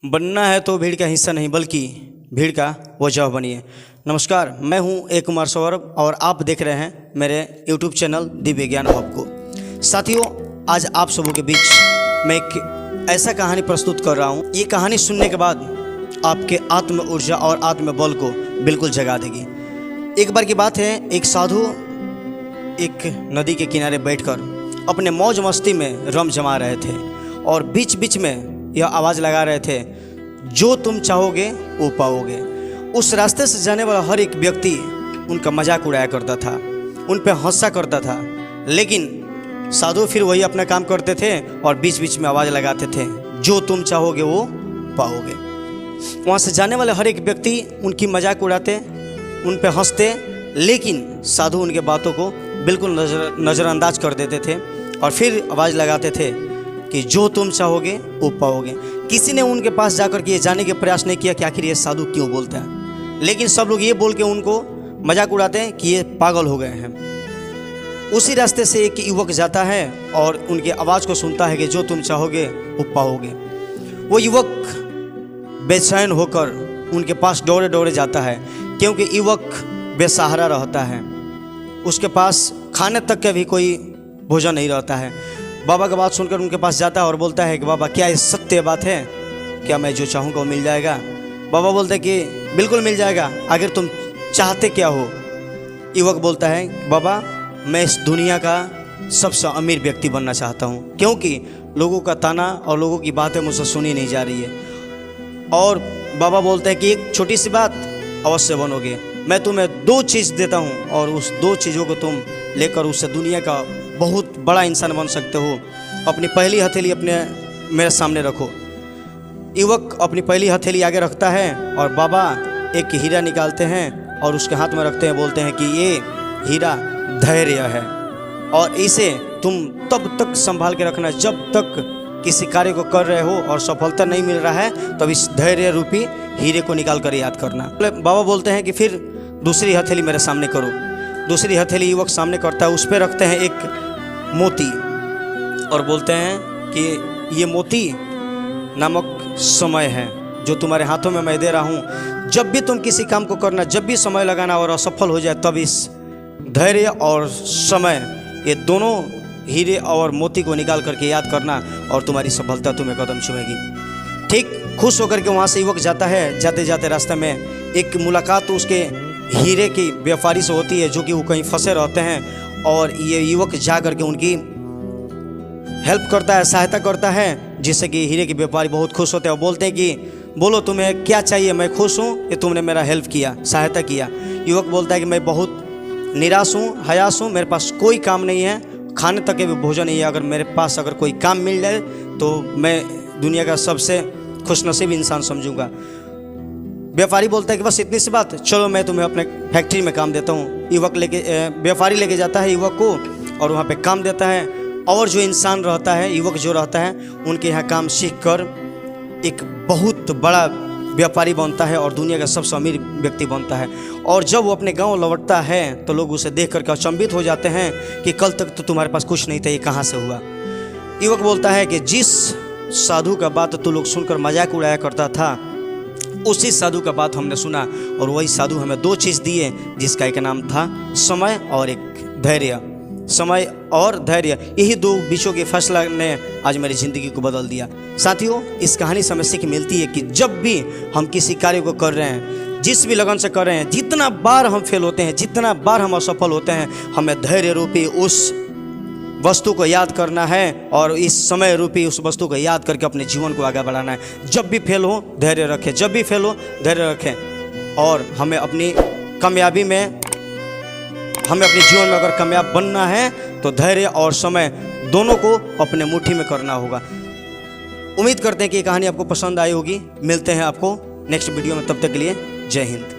बनना है तो भीड़ का हिस्सा नहीं बल्कि भीड़ का वजह बनिए। नमस्कार, मैं हूं ए कुमार सौरभ और आप देख रहे हैं मेरे YouTube चैनल दिव्य ज्ञान हब को। साथियों, आज आप सबों के बीच मैं एक ऐसा कहानी प्रस्तुत कर रहा हूं। ये कहानी सुनने के बाद आपके आत्म ऊर्जा और आत्म बल को बिल्कुल जगा देगी। एक बार की बात है, एक साधु एक नदी के किनारे बैठकर अपने मौज मस्ती में रम जमा रहे थे और बीच बीच में यह आवाज़ लगा रहे थे, जो तुम चाहोगे वो पाओगे। उस रास्ते से जाने वाला हर एक व्यक्ति उनका मजाक उड़ाया करता था, उन पर हंसा करता था, लेकिन साधु फिर वही अपना काम करते थे और बीच बीच में आवाज़ लगाते थे, जो तुम चाहोगे वो पाओगे। वहाँ से जाने वाले हर एक व्यक्ति उनकी मजाक उड़ाते, उन पर हंसते, लेकिन साधु उनके बातों को बिल्कुल नज़रअंदाज कर देते थे और फिर आवाज़ लगाते थे कि जो तुम चाहोगे वो पाओगे। किसी ने उनके पास जाकर के ये जानने का प्रयास नहीं किया कि आखिर ये साधु क्यों बोलता है, लेकिन सब लोग ये बोल के उनको मजाक उड़ाते हैं कि ये पागल हो गए हैं। उसी रास्ते से एक युवक जाता है और उनकी आवाज़ को सुनता है कि जो तुम चाहोगे वो पाओगे। वो युवक बेचैन होकर उनके पास दौड़े दौड़े जाता है, क्योंकि युवक बेसहारा रहता है, उसके पास खाने तक का भी कोई भोजन नहीं रहता है। बाबा का बात सुनकर उनके पास जाता है और बोलता है कि बाबा, क्या ये सत्य बात है? क्या मैं जो चाहूँगा वो मिल जाएगा? बाबा बोलते हैं कि बिल्कुल मिल जाएगा, अगर तुम चाहते क्या हो? युवक बोलता है, बाबा मैं इस दुनिया का सबसे अमीर व्यक्ति बनना चाहता हूँ, क्योंकि लोगों का ताना और लोगों की बातें मुझसे सुनी नहीं जा रही है। और बाबा बोलते हैं कि एक छोटी सी बात अवश्य बनोगे, मैं तुम्हें 2 चीज़ देता हूँ और उस 2 चीज़ों को तुम लेकर उससे दुनिया का बहुत बड़ा इंसान बन सकते हो। अपनी पहली हथेली अपने मेरे सामने रखो। युवक अपनी पहली हथेली आगे रखता है और बाबा एक हीरा निकालते हैं और उसके हाथ में रखते हैं, बोलते हैं कि ये हीरा धैर्य है और इसे तुम तब तक संभाल के रखना जब तक किसी कार्य को कर रहे हो और सफलता नहीं मिल रहा है, तब इस धैर्य रूपी हीरे को निकाल कर याद करना। बाबा बोलते हैं कि फिर दूसरी हथेली मेरे सामने करो। दूसरी हथेली युवक सामने करता है, उस पर रखते हैं एक मोती और बोलते हैं कि ये मोती नामक समय है जो तुम्हारे हाथों में मैं दे रहा हूँ। जब भी तुम किसी काम को करना, जब भी समय लगाना और असफल हो जाए, तब इस धैर्य और समय, ये दोनों हीरे और मोती को निकाल करके याद करना और तुम्हारी सफलता तुम्हें कदम चूमेगी। ठीक खुश होकर के वहाँ से युवक जाता है। जाते जाते रास्ते में एक मुलाकात उसके हीरे की व्यापारी से होती है, जो कि वो कहीं फंसे रहते हैं, और ये युवक जा करके उनकी हेल्प करता है, सहायता करता है, जिससे कि हीरे के व्यापारी बहुत खुश होते हैं और बोलते हैं कि बोलो तुम्हें क्या चाहिए, मैं खुश हूँ कि तुमने मेरा हेल्प किया, सहायता किया। युवक बोलता है कि मैं बहुत निराश हूँ, हयास हूँ, मेरे पास कोई काम नहीं है, खाने तक के भी भोजन नहीं है। अगर मेरे पास अगर कोई काम मिल जाए तो मैं दुनिया का सबसे खुशनसीब इंसान समझूंगा। व्यापारी बोलता है कि बस इतनी सी बात, चलो मैं तुम्हें अपने फैक्ट्री में काम देता हूँ। व्यापारी लेके जाता है युवक को और वहाँ पे काम देता है, और जो इंसान रहता है, युवक जो रहता है, उनके यहाँ काम सीख कर एक बहुत बड़ा व्यापारी बनता है और दुनिया का सबसे अमीर व्यक्ति बनता है। और जब वो अपने गांव लौटता है तो लोग उसे देख करके अचंभित हो जाते हैं कि कल तक तो तुम्हारे पास कुछ नहीं था, ये कहाँ से हुआ? युवक बोलता है कि जिस साधु का बात तो लोग सुनकर मजाक उड़ाया करता था, उसी साधु का बात हमने सुना और वही साधु हमें 2 चीज़ दिए, जिसका एक नाम था समय और एक धैर्य। समय और धैर्य, यही 2 बीचों के फैसला ने आज मेरी ज़िंदगी को बदल दिया। साथियों, इस कहानी से हमें सीख मिलती है कि जब भी हम किसी कार्य को कर रहे हैं, जिस भी लगन से कर रहे हैं, जितना बार हम फेल होते हैं, जितना बार हम असफल होते हैं, हमें धैर्य रूपी उस वस्तु को याद करना है और इस समय रूपी उस वस्तु को याद करके अपने जीवन को आगे बढ़ाना है। जब भी फेल हो धैर्य रखें, जब भी फेल हो धैर्य रखें। और हमें अपनी कामयाबी में, हमें अपने जीवन में अगर कामयाब बनना है तो धैर्य और समय दोनों को अपने मुट्ठी में करना होगा। उम्मीद करते हैं कि ये कहानी आपको पसंद आई होगी। मिलते हैं आपको नेक्स्ट वीडियो में, तब तक के लिए जय हिंद।